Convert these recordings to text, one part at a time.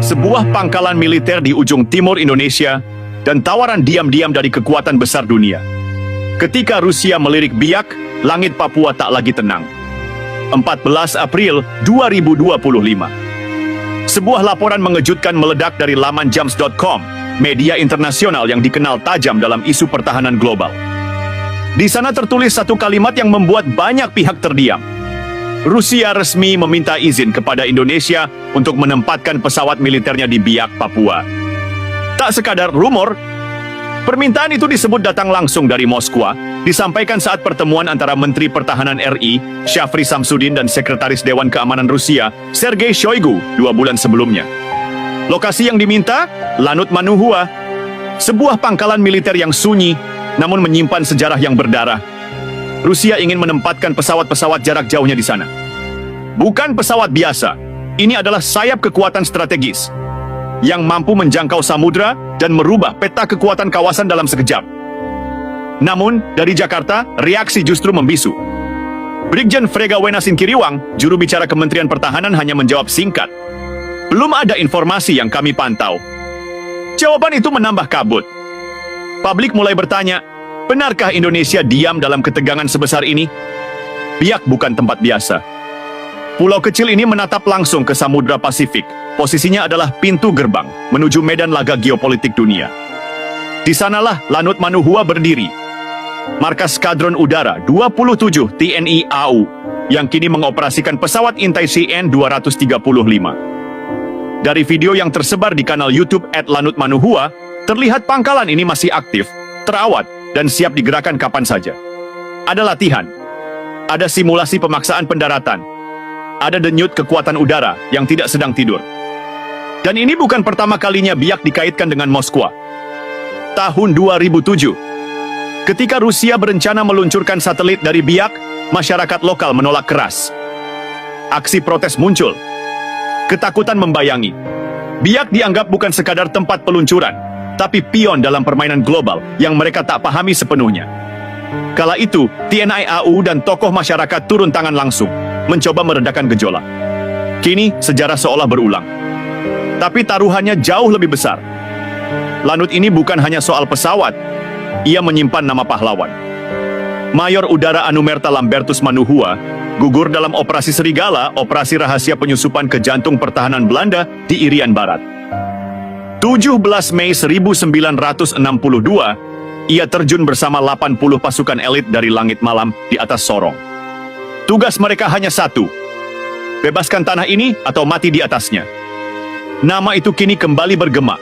sebuah pangkalan militer di ujung timur Indonesia, dan tawaran diam-diam dari kekuatan besar dunia. Ketika Rusia melirik Biak, langit Papua tak lagi tenang. 14 April 2025. Sebuah laporan mengejutkan meledak dari laman Jams.com, media internasional yang dikenal tajam dalam isu pertahanan global. Di sana tertulis satu kalimat yang membuat banyak pihak terdiam. Rusia resmi meminta izin kepada Indonesia untuk menempatkan pesawat militernya di Biak, Papua. Tak sekadar rumor, permintaan itu disebut datang langsung dari Moskwa, disampaikan saat pertemuan antara Menteri Pertahanan RI, Shafri Samsudin, dan Sekretaris Dewan Keamanan Rusia, Sergei Shoigu, 2 bulan sebelumnya. Lokasi yang diminta, Lanut Manuhua, sebuah pangkalan militer yang sunyi, namun menyimpan sejarah yang berdarah. Rusia ingin menempatkan pesawat-pesawat jarak jauhnya di sana. Bukan pesawat biasa, ini adalah sayap kekuatan strategis yang mampu menjangkau samudra dan merubah peta kekuatan kawasan dalam sekejap. Namun, dari Jakarta, reaksi justru membisu. Brigjen Frega Wenasin Kiriwang, juru bicara Kementerian Pertahanan, hanya menjawab singkat, "Belum ada informasi yang kami pantau." Jawaban itu menambah kabut. Publik mulai bertanya, benarkah Indonesia diam dalam ketegangan sebesar ini? Biak bukan tempat biasa. Pulau kecil ini menatap langsung ke Samudra Pasifik. Posisinya adalah pintu gerbang menuju medan laga geopolitik dunia. Di sanalah Lanut Manuhua berdiri. Markas Skadron Udara 27 TNI AU yang kini mengoperasikan pesawat intai CN-235. Dari video yang tersebar di kanal YouTube @Lanut Manuhua, terlihat pangkalan ini masih aktif, terawat, dan siap digerakkan kapan saja. Ada latihan, ada simulasi pemaksaan pendaratan, ada denyut kekuatan udara yang tidak sedang tidur. Dan ini bukan pertama kalinya Biak dikaitkan dengan Moskwa. Tahun 2007, ketika Rusia berencana meluncurkan satelit dari Biak, masyarakat lokal menolak keras. Aksi protes muncul. Ketakutan membayangi. Biak dianggap bukan sekadar tempat peluncuran, tapi pion dalam permainan global yang mereka tak pahami sepenuhnya. Kala itu, TNI AU dan tokoh masyarakat turun tangan langsung, mencoba meredakan gejolak. Kini, sejarah seolah berulang. Tapi taruhannya jauh lebih besar. Lanut ini bukan hanya soal pesawat, ia menyimpan nama pahlawan. Mayor Udara Anumerta Lambertus Manuhua gugur dalam Operasi Serigala, operasi rahasia penyusupan ke jantung pertahanan Belanda di Irian Barat. 17 Mei 1962, ia terjun bersama 80 pasukan elit dari Langit Malam di atas Sorong. Tugas mereka hanya satu, bebaskan tanah ini atau mati di atasnya. Nama itu kini kembali bergema,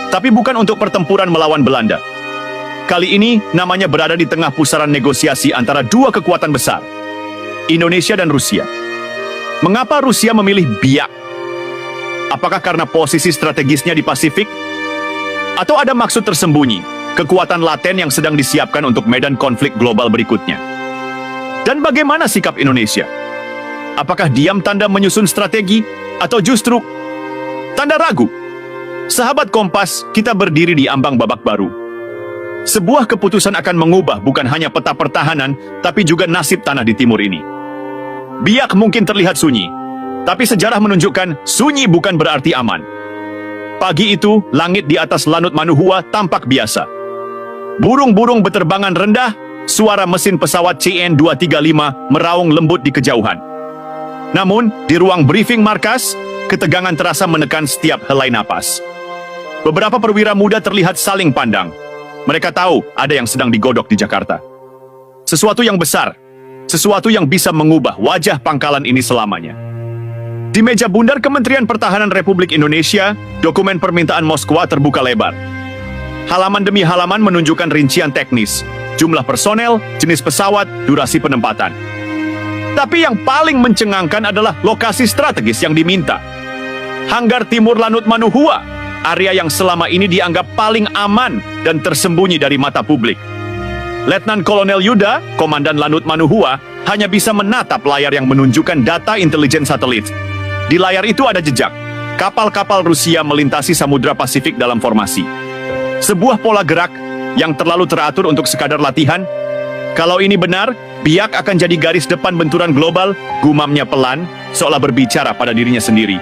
tapi bukan untuk pertempuran melawan Belanda. Kali ini, namanya berada di tengah pusaran negosiasi antara dua kekuatan besar, Indonesia dan Rusia. Mengapa Rusia memilih Biak? Apakah karena posisi strategisnya di Pasifik? Atau ada maksud tersembunyi, kekuatan laten yang sedang disiapkan untuk medan konflik global berikutnya? Dan bagaimana sikap Indonesia? Apakah diam tanda menyusun strategi? Atau justru tanda ragu? Sahabat Kompas, kita berdiri di ambang babak baru. Sebuah keputusan akan mengubah bukan hanya peta pertahanan, tapi juga nasib tanah di timur ini. Biak mungkin terlihat sunyi, tapi sejarah menunjukkan sunyi bukan berarti aman. Pagi itu, langit di atas Lanut Manuhua tampak biasa. Burung-burung beterbangan rendah, suara mesin pesawat CN-235 meraung lembut di kejauhan. Namun, di ruang briefing markas, ketegangan terasa menekan setiap helai napas. Beberapa perwira muda terlihat saling pandang. Mereka tahu ada yang sedang digodok di Jakarta. Sesuatu yang besar, sesuatu yang bisa mengubah wajah pangkalan ini selamanya. Di meja bundar Kementerian Pertahanan Republik Indonesia, dokumen permintaan Moskwa terbuka lebar. Halaman demi halaman menunjukkan rincian teknis, jumlah personel, jenis pesawat, durasi penempatan. Tapi yang paling mencengangkan adalah lokasi strategis yang diminta. Hanggar Timur Lanut Manuhua, area yang selama ini dianggap paling aman dan tersembunyi dari mata publik. Letnan Kolonel Yuda, Komandan Lanut Manuhua, hanya bisa menatap layar yang menunjukkan data intelijen satelit. Di layar itu ada jejak. Kapal-kapal Rusia melintasi Samudra Pasifik dalam formasi. Sebuah pola gerak yang terlalu teratur untuk sekadar latihan. Kalau ini benar, Biak akan jadi garis depan benturan global, gumamnya pelan, seolah berbicara pada dirinya sendiri.